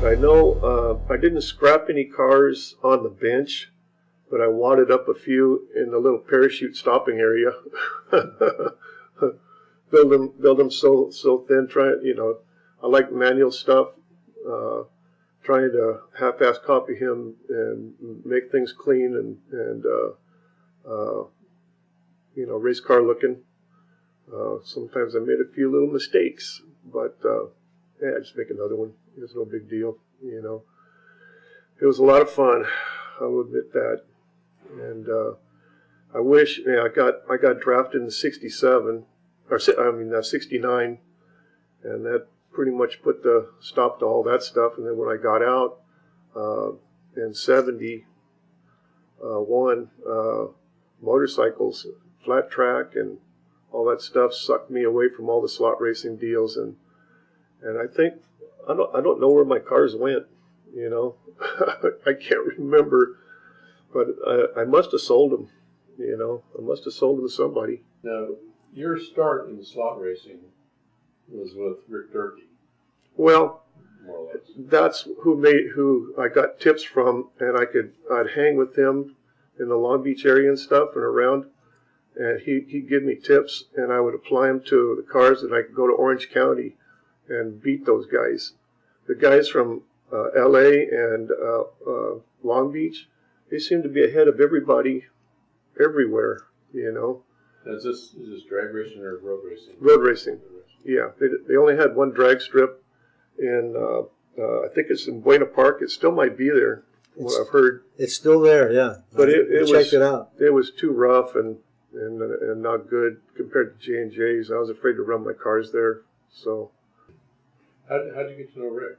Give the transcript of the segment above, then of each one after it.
I know I didn't scrap any cars on the bench, but I wadded up a few in the little parachute stopping area. build them so thin. I like manual stuff. Trying to half-ass copy him and make things clean and race car looking. Sometimes I made a few little mistakes, but yeah, just make another one. It's no big deal, It was a lot of fun. I'll admit that. And I wish I got drafted in '67, or '69, and that pretty much put the stop to all that stuff. And then when I got out in '71, motorcycles, flat track, and all that stuff sucked me away from all the slot racing deals. And I think I don't know where my cars went. I can't remember, but I must have sold them. I must have sold them to somebody. Now, your start in slot racing was with Rick Durkee. Well, more or less. That's who I got tips from, and I'd hang with him in the Long Beach area and stuff and around, and he'd give me tips, and I would apply them to the cars, and I could go to Orange County and beat those guys. The guys from LA and Long Beach, they seem to be ahead of everybody everywhere, Is this drag racing or road racing? Road racing. Yeah, they only had one drag strip in, I think it's in Buena Park. It still might be there, what I've heard. It's still there, yeah. But it checked it out. It was too rough and not good compared to J&J's. I was afraid to run my cars there. So, how did you get to know Rick?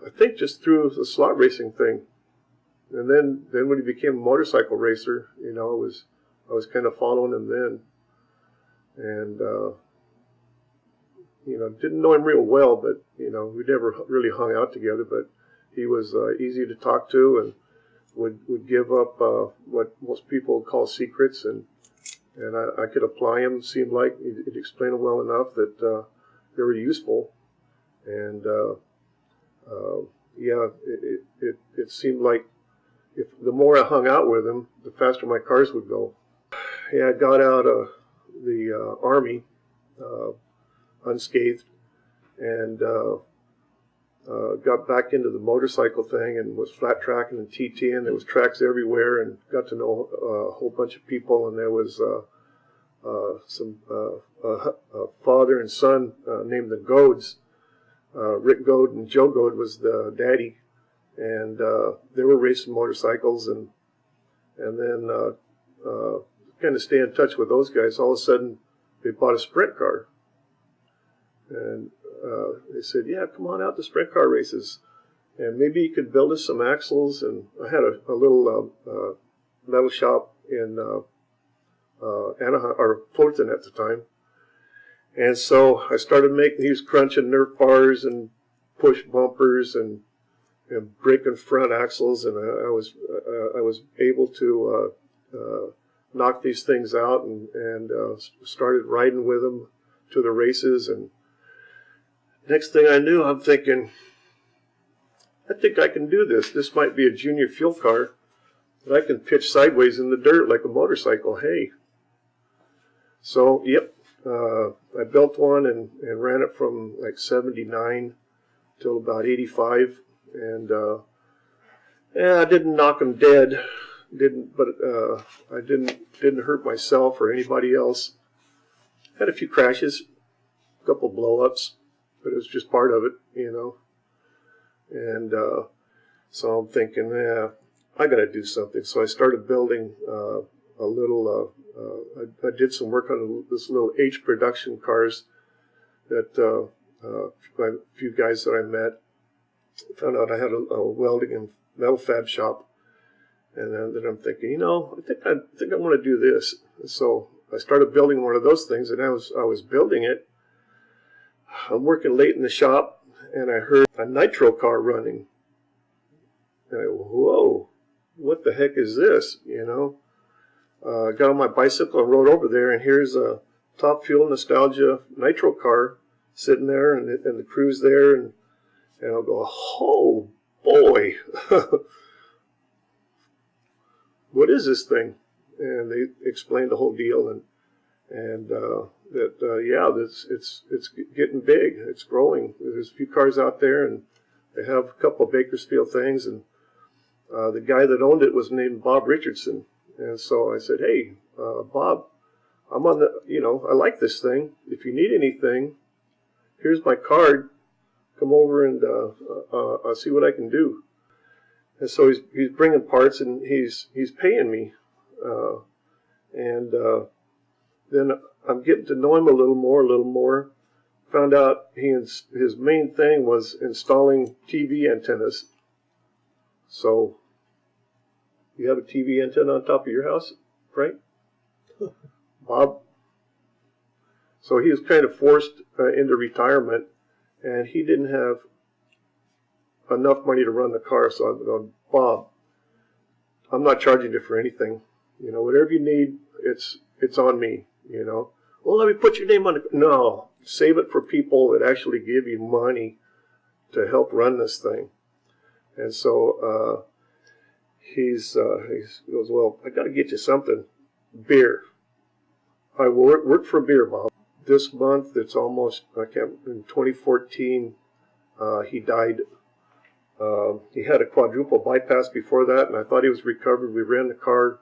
I think just through the slot racing thing, and then when he became a motorcycle racer, I was kind of following him then, and didn't know him real well, but we never really hung out together. But he was easy to talk to and would give up what most people call secrets, and I could apply them. Seemed like he'd explain them well enough that they were useful, and it seemed like the more I hung out with him, the faster my cars would go. Yeah, I got out of the Army unscathed, and got back into the motorcycle thing and was flat tracking and TTing. There was tracks everywhere, and got to know a whole bunch of people. And there was a father and son named the Goads. Rick Goad and Joe Goad was the daddy, and they were racing motorcycles, and then kind of stay in touch with those guys. All of a sudden, they bought a sprint car, and they said, "Yeah, come on out to sprint car races, and maybe you could build us some axles." And I had a little metal shop in Anaheim or Fullerton at the time. And so I started making these crunching Nerf bars and push bumpers and breaking front axles, and I was able to knock these things out and started riding with them to the races. And next thing I knew, I'm thinking, I think I can do this. This might be a junior fuel car, but I can pitch sideways in the dirt like a motorcycle. Hey. So, yep. I built one and ran it from like 79 till about 85, and I didn't knock them dead, but I didn't hurt myself or anybody else. Had a few crashes, a couple blow-ups, but it was just part of it, And so I'm thinking, I got to do something. So I started building a little. I did some work on this little H production cars that by a few guys that I met. Found out I had a welding and metal fab shop, and then I'm thinking, I think I want to do this. So I started building one of those things, and I was building it. I'm working late in the shop, and I heard a nitro car running. And I go, whoa, what the heck is this? Got on my bicycle and rode over there, and here's a Top Fuel Nostalgia nitro car sitting there, and the crew's there, and And I'll go, oh boy, what is this thing? And they explained the whole deal, and yeah, it's getting big, it's growing. There's a few cars out there, and they have a couple of Bakersfield things, and the guy that owned it was named Bob Richardson. And so I said, hey, Bob, I'm on the, I like this thing. If you need anything, here's my card. Come over and I'll see what I can do. And so he's bringing parts, and he's paying me. And then I'm getting to know him a little more. Found out his main thing was installing TV antennas. So, you have a TV antenna on top of your house, Frank? Bob? So he was kind of forced into retirement, and he didn't have enough money to run the car. So I go, Bob, I'm not charging you for anything. Whatever you need, it's on me. Well, let me put your name on it. No, save it for people that actually give you money to help run this thing. And so he goes, well, I got to get you something. Beer. I will work for beer, Bob. This month, it's almost, in 2014, he died. He had a quadruple bypass before that, and I thought he was recovered. We ran the car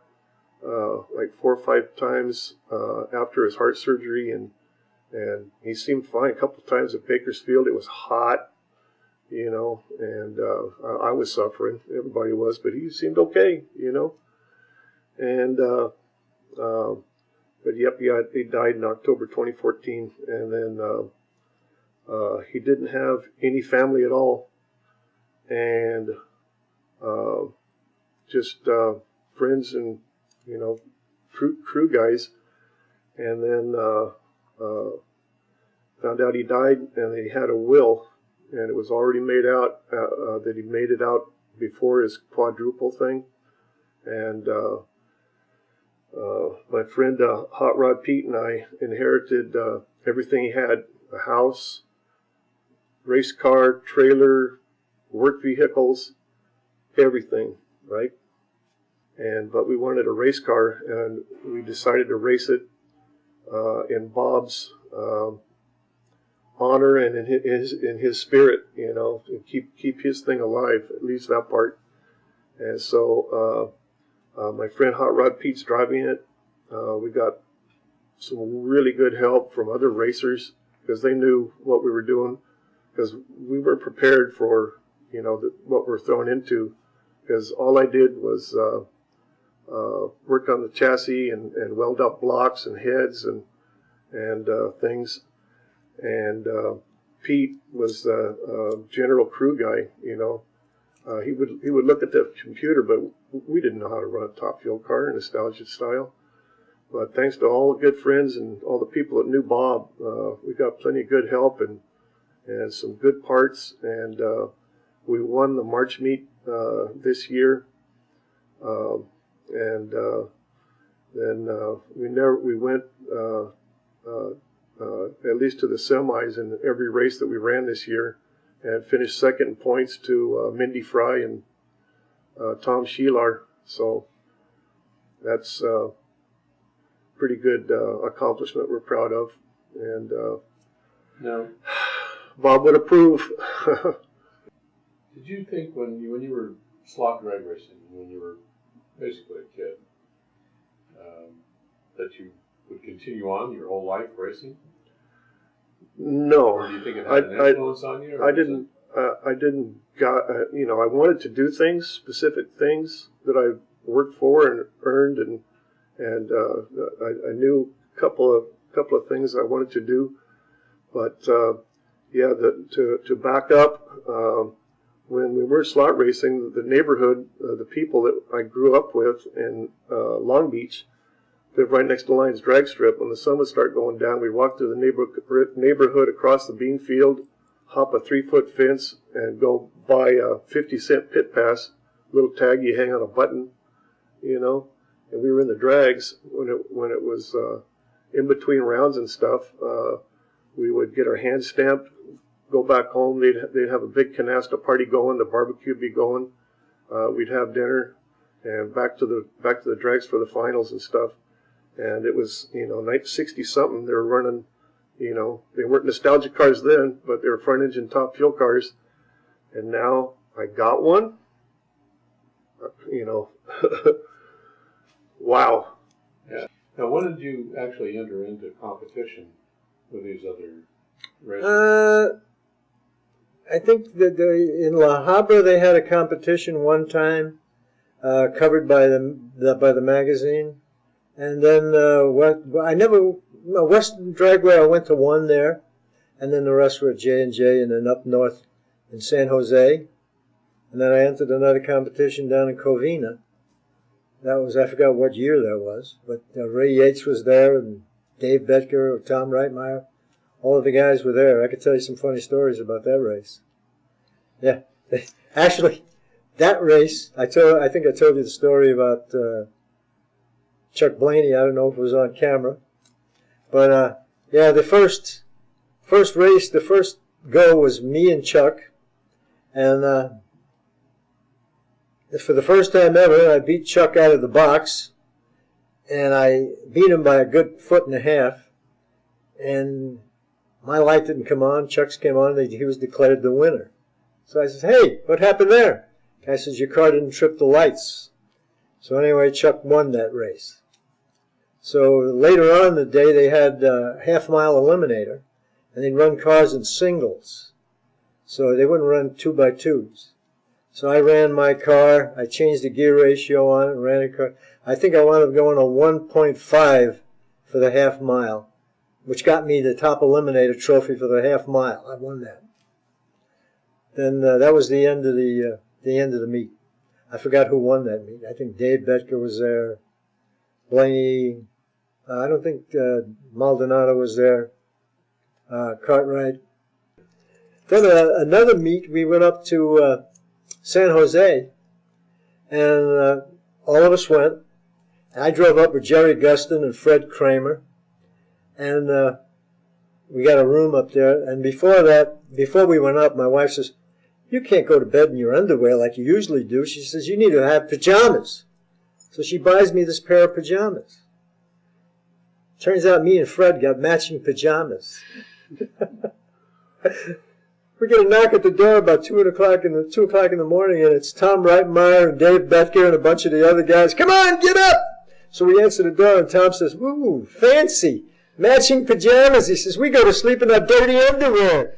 like 4 or 5 times after his heart surgery, and he seemed fine. A couple of times at Bakersfield, it was hot, and I was suffering. Everybody was, but he seemed okay, and but yep, he died in October 2014, and then he didn't have any family at all, and just friends and crew guys, and then found out he died, and he had a will, and it was already made out that he made it out before his quadruple thing, and my friend Hot Rod Pete and I inherited everything he had: a house, race car, trailer, work vehicles, everything, right? But we wanted a race car, and we decided to race it in Bob's honor and in his spirit, to keep his thing alive, at least that part. And so my friend Hot Rod Pete's driving it. We got some really good help from other racers because they knew what we were doing, because we were prepared for what we're thrown into, because all I did was work on the chassis and weld up blocks and heads and things. And Pete was the general crew guy. He would look at the computer, but we didn't know how to run a top fuel car in nostalgia style. But thanks to all the good friends and all the people that knew Bob, we got plenty of good help and some good parts. And we won the March meet this year. And then we went at least to the semis in every race that we ran this year, and finished second in points to Mindy Fry and Tom Sheelar. So that's pretty good accomplishment we're proud of. And now, Bob would approve. did you think when you were slot drag racing, when you were basically a kid, that you would continue on your whole life racing? No. Or do you think it had an influence on you? I didn't I wanted to do things, specific things that I worked for and earned, and I knew a couple of things I wanted to do, but to back up, when we were slot racing, the neighborhood, the people that I grew up with in Long Beach, lived right next to Lions Drag Strip. When the sun would start going down, we'd walk through the neighborhood across the bean field, hop a 3-foot fence, and go buy a 50-cent pit pass, little tag you hang on a button, And we were in the drags when it was in between rounds and stuff. We would get our hands stamped, go go back home. They'd have a big canasta party going. The barbecue would be going. We'd have dinner and back to the drags for the finals and stuff. And it was, 60 something. They were running, they weren't nostalgic cars then, but they were front engine top fuel cars. And now I got one. Wow. Yeah. Now, when did you actually enter into competition with these other racers? I think that in La Habra they had a competition one time, covered by the magazine, and then Western Dragway I went to one there, and then the rest were at J&J, and then up north in San Jose, and then I entered another competition down in Covina. That was, I forgot what year that was, but Ray Yates was there, and Dave Betker, Tom Reitmeyer. All of the guys were there. I could tell you some funny stories about that race. Yeah, actually, that race, I think I told you the story about Chuck Blaney. I don't know if it was on camera, but yeah, the first race, the first go was me and Chuck, and for the first time ever, I beat Chuck out of the box, and I beat him by a good 1.5 feet, and my light didn't come on. Chuck's came on, and he was declared the winner. So I said, "Hey, what happened there?" The guy says, "Your car didn't trip the lights." So anyway, Chuck won that race. So later on in the day, they had a half-mile eliminator, and they'd run cars in singles. So they wouldn't run 2x2s. So I ran my car. I changed the gear ratio on it and ran a car. I think I wound up going on 1.5 for the half mile, which got me the top eliminator trophy for the half mile. I won that. Then that was the end of the meet. I forgot who won that meet. I think Dave Betker was there. Blaney. I don't think Maldonado was there. Cartwright. Then another meet, we went up to San Jose, and all of us went. I drove up with Jerry Gustin and Fred Kramer, and we got a room up there. And before we went up, my wife says, "You can't go to bed in your underwear like you usually do." She says, "You need to have pajamas." So she buys me this pair of pajamas. Turns out me and Fred got matching pajamas. We get a knock at the door about 2 o'clock in the morning, and it's Tom Reitmeyer and Dave Betker and a bunch of the other guys. "Come on, get up!" So we answer the door, and Tom says, "Ooh, fancy, matching pajamas." He says, "We go to sleep in our dirty underwear."